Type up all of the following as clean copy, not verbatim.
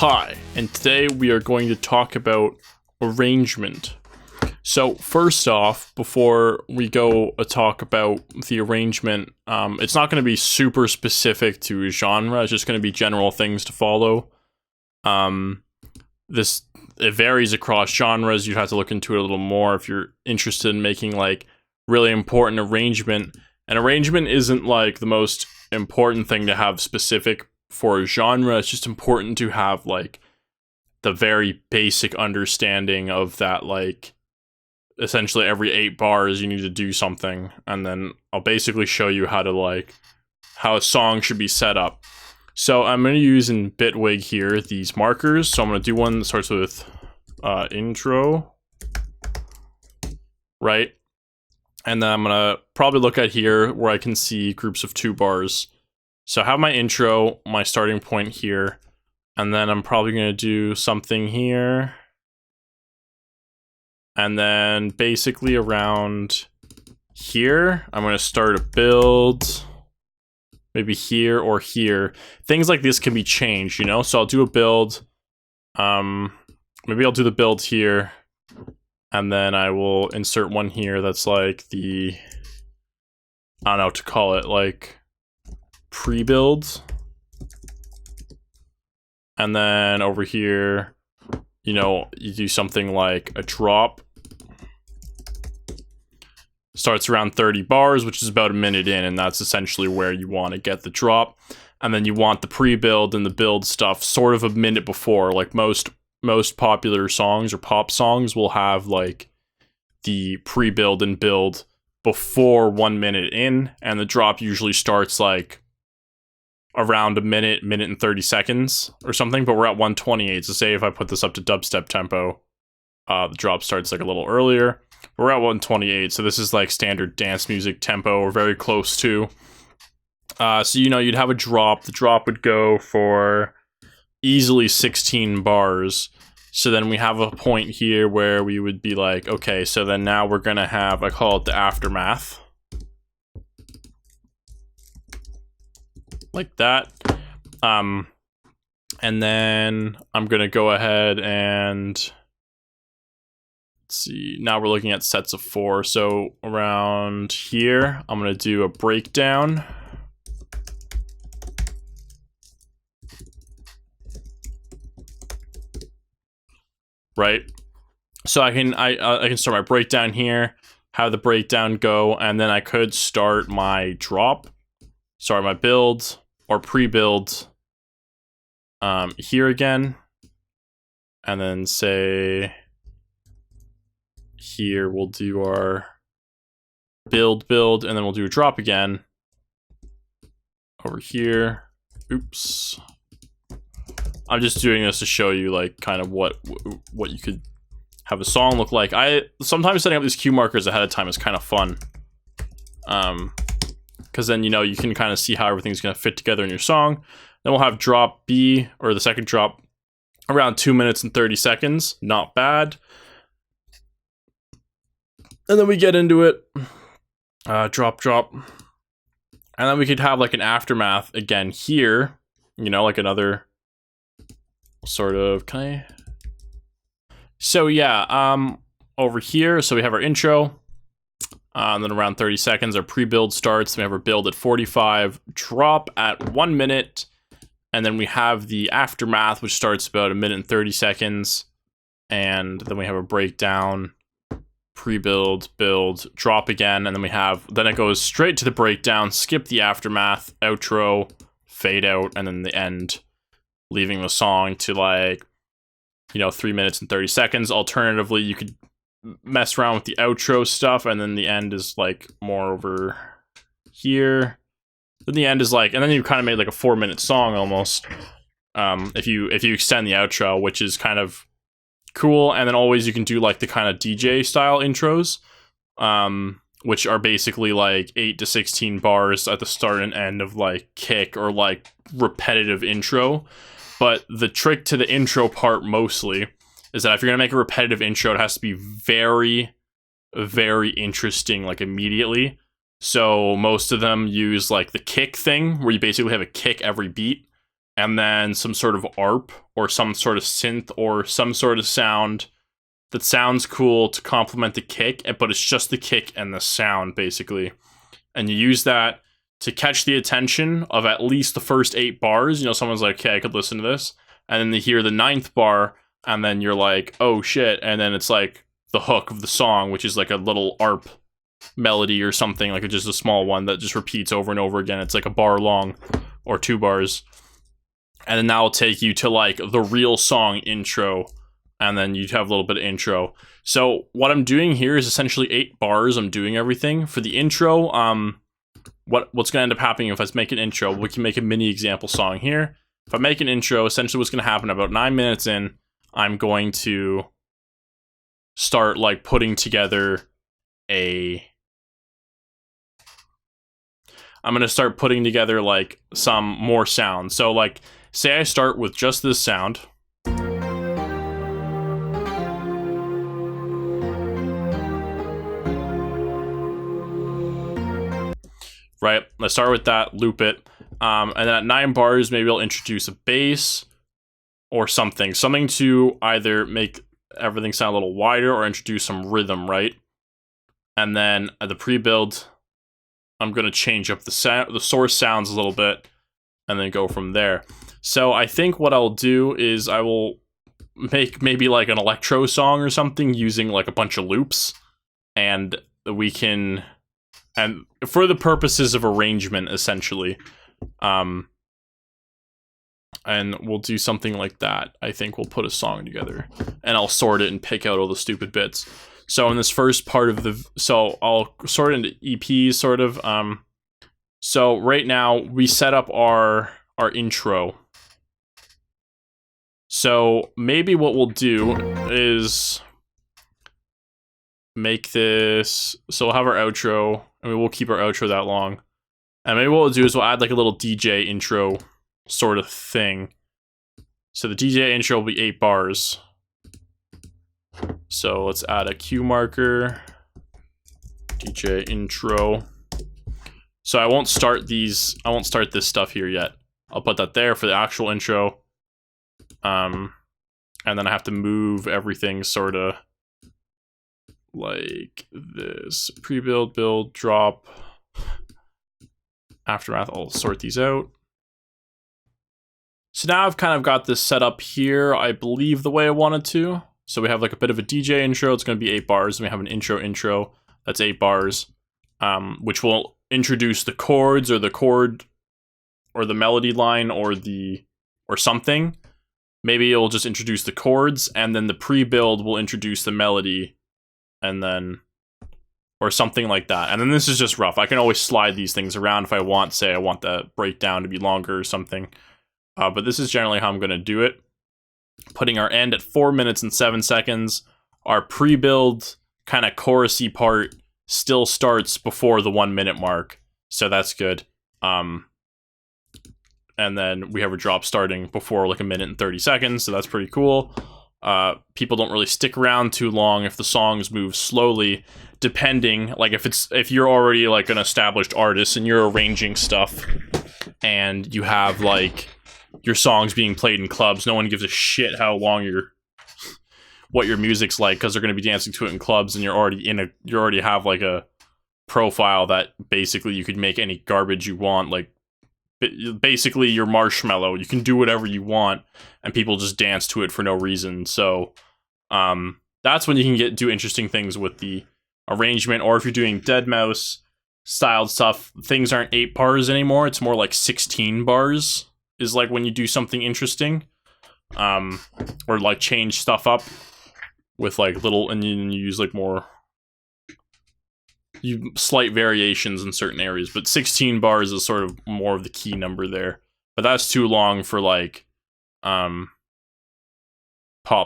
Hi, and today we are going to talk about arrangement. So first off, before we go talk about the arrangement, it's not going to be super specific to a genre, it's just going to be general things to follow. It varies across genres. You'd have to look into it a little more if you're interested in making like really important arrangement. And arrangement isn't like the most important thing to have specific for a genre. It's just important to have like the very basic understanding of that, like essentially every 8 bars you need to do something, and then I'll basically show you how a song should be set up. So I'm going to use in Bitwig here these markers. So I'm going to do one that starts with intro, right? And then I'm going to probably look at here where I can see groups of 2 bars. So I have my intro, my starting point here, and then I'm probably going to do something here. And then basically around here, I'm going to start a build, maybe here or here. Things like this can be changed, you know? So I'll do a build, maybe I'll do the build here, and then I will insert one here that's like the, I don't know what to call it, like pre-build. And then over here, you know, you do something like a drop. Starts around 30 bars, which is about a minute in, and that's essentially where you want to get the drop. And then you want the pre-build and the build stuff sort of a minute before. Like most popular songs or pop songs will have like the pre-build and build before 1 minute in, and the drop usually starts like around a minute and 30 seconds or something, but we're at 128. So say if I put this up to dubstep tempo, the drop starts like a little earlier. We're at 128, so this is like standard dance music tempo, or very close to. So you know, you'd have a drop. The drop would go for easily 16 bars. So then we have a point here where we would be like, okay, so then now we're gonna have, I call it the aftermath. Like that. And then I'm gonna go ahead and let's see, now we're looking at sets of 4. So around here, I'm gonna do a breakdown. Right? So I can start my breakdown here, have the breakdown go, and then I could start my drop, start my build, or pre-build here again, and then say here we'll do our build, and then we'll do a drop again over here. Oops. I'm just doing this to show you like kind of what you could have a song look like. Sometimes setting up these cue markers ahead of time is kind of fun. Because then, you know, you can kind of see how everything's going to fit together in your song. Then we'll have drop B, or the second drop, around 2 minutes and 30 seconds. Not bad. And then we get into it. Drop. And then we could have like an aftermath again here. You know, like another sort of, So yeah, over here, so we have our intro. And then around 30 seconds, our pre-build starts. We have our build at 45, drop at 1 minute, and then we have the aftermath, which starts about a minute and 30 seconds. And then we have a breakdown, pre-build, build, drop again, and then it goes straight to the breakdown, skip the aftermath, outro, fade out, and then the end, leaving the song to like, you know, 3 minutes and 30 seconds. Alternatively, you could mess around with the outro stuff, and then the end is like more over here. Then the end is like, and then you kind of made like a 4-minute song almost. If you extend the outro, which is kind of cool. And then always you can do like the kind of DJ style intros, which are basically like 8 to 16 bars at the start and end of like kick or like repetitive intro. But the trick to the intro part mostly is that if you're going to make a repetitive intro, it has to be very, very interesting, like immediately. So most of them use like the kick thing, where you basically have a kick every beat. and then some sort of ARP or some sort of synth or some sort of sound that sounds cool to complement the kick, but it's just the kick and the sound, basically. And you use that to catch the attention of at least the first 8 bars. You know, someone's like, okay, I could listen to this. And then they hear the 9th bar, and then you're like, oh shit. And then it's like the hook of the song, which is like a little ARP melody or something, like just a small one that just repeats over and over again. It's like a bar long or 2 bars. And then that'll take you to like the real song intro. And then you have a little bit of intro. So what I'm doing here is essentially 8 bars. I'm doing everything. For the intro, what's going to end up happening if I make an intro, we can make a mini example song here. If I make an intro, essentially what's going to happen about 9 minutes in, I'm going to start like putting together like some more sounds. So like, say I start with just this sound. Right, let's start with that, loop it, and then at 9 bars, maybe I'll introduce a bass or something to either make everything sound a little wider or introduce some rhythm, right? And then at the pre-build, I'm gonna change up the source sounds a little bit, and then go from there. So I think what I'll do is I will make maybe like an electro song or something using like a bunch of loops, and we can. And for the purposes of arrangement, essentially, and we'll do something like that. I think we'll put a song together, and I'll sort it and pick out all the stupid bits. So in this first part of so I'll sort it into EPs, sort of. So right now we set up our intro. So maybe what we'll do is make this, so we'll have our outro. I mean, we'll keep our outro that long. And maybe what we'll do is we'll add like a little DJ intro sort of thing. So the DJ intro will be 8 bars. So let's add a cue marker. DJ intro. So I won't start this stuff here yet. I'll put that there for the actual intro. And then I have to move everything sort of like this. Pre-build, build, drop, aftermath. I'll sort these out. So now I've kind of got this set up here, I believe, the way I wanted to. So we have like a bit of a DJ intro. It's going to be 8 bars. And we have an intro. That's 8 bars, which will introduce the chords or the chord or the melody line or something. Maybe it'll just introduce the chords, and then the pre-build will introduce the melody. And then, or something like that. And then this is just rough. I can always slide these things around if I want, say I want the breakdown to be longer or something. But this is generally how I'm going to do it. Putting our end at 4 minutes and 7 seconds. Our pre-build kind of chorusy part still starts before the 1 minute mark. So that's good. And then we have a drop starting before like 1 minute and 30 seconds. So that's pretty cool. People don't really stick around too long if the songs move slowly, depending, like if you're already like an established artist and you're arranging stuff and you have like your songs being played in clubs, no one gives a shit how long what your music's like, because they're going to be dancing to it in clubs, and you already have like a profile that basically you could make any garbage you want, like basically your marshmallow. You can do whatever you want and people just dance to it for no reason. So that's when you can do interesting things with the arrangement. Or if you're doing deadmau5 styled stuff, things aren't 8 bars anymore. It's more like 16 bars is like when you do something interesting, or like change stuff up with like little, and you use like more slight variations in certain areas, but 16 bars is sort of more of the key number there. But that's too long for like pop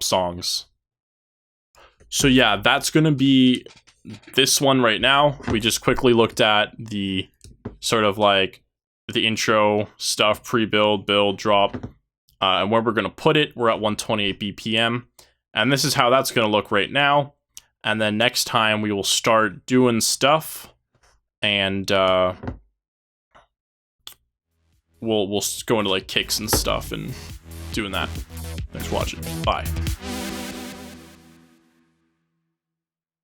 songs. So yeah, that's gonna be this one right now. We just quickly looked at the sort of like the intro stuff, pre-build, build, drop, and where we're gonna put it. We're at 128 BPM, and this is how that's gonna look right now. And then next time we will start doing stuff, and we'll go into like kicks and stuff and doing that. Thanks for watching. Bye.